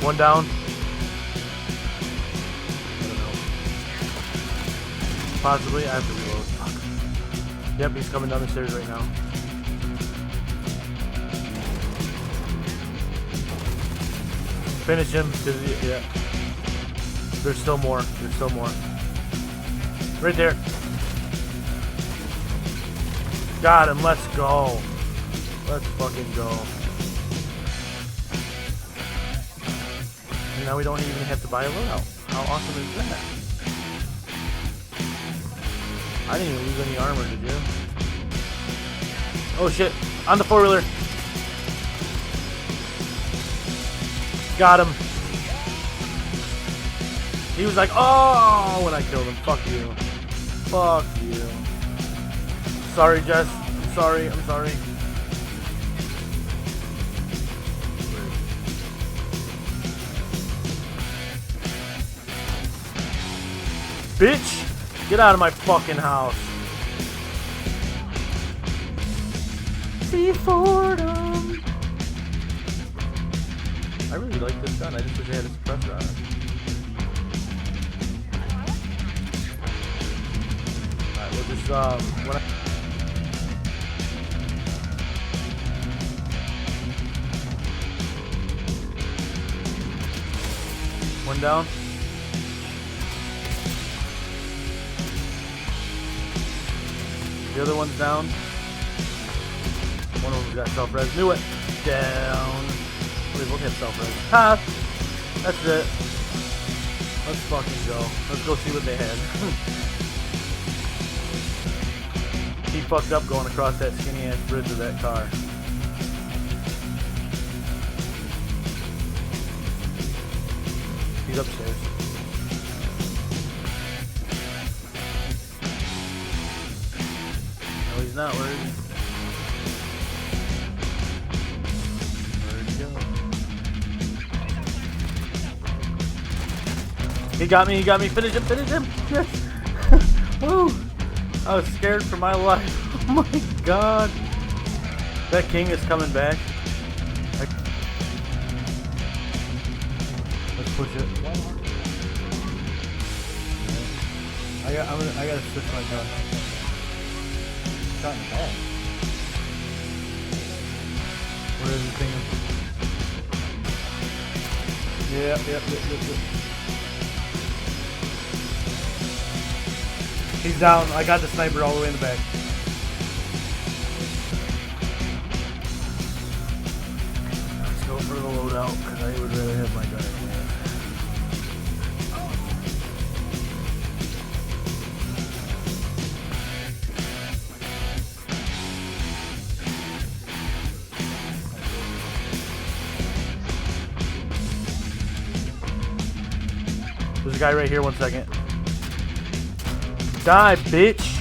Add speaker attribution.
Speaker 1: One down. I don't know. Possibly. I have to reload. Fuck. Yep, he's coming down the stairs right now. Finish him. Yeah. There's still more. There's still more. Right there. Got him. Let's go. Let's fucking go. And now we don't even have to buy a loadout. How awesome is that? I didn't even lose any armor, did you? Oh shit. On the four-wheeler. Got him. He was like, oh, when I killed him. Fuck you. Fuck you. Sorry, Jess. I'm sorry. I'm sorry. Bitch! Get out of my fucking house. See Fordham. I really like this gun. I just wish I had a suppressor on it. Alright, we'll just when one down. The other one's down. One of them's got self-res. Knew it. Down. They both have self-res. Ha! That's it. Let's fucking go. Let's go see what they had. He fucked up going across that skinny ass bridge with that car. He's upstairs. No, he's not. Where is he? Where'd he go? He got me. He got me. Finish him. Finish him. Yes. Woo. I was scared for my life. Oh my god. That king is coming back. Let's push it. I gotta switch my gun. Shot in the back. Where is the thing? Yep. He's down. I got the sniper all the way in the back. Let's go for the loadout because I would rather have my gun in hand. There's a guy right here, 1 second. Die, bitch!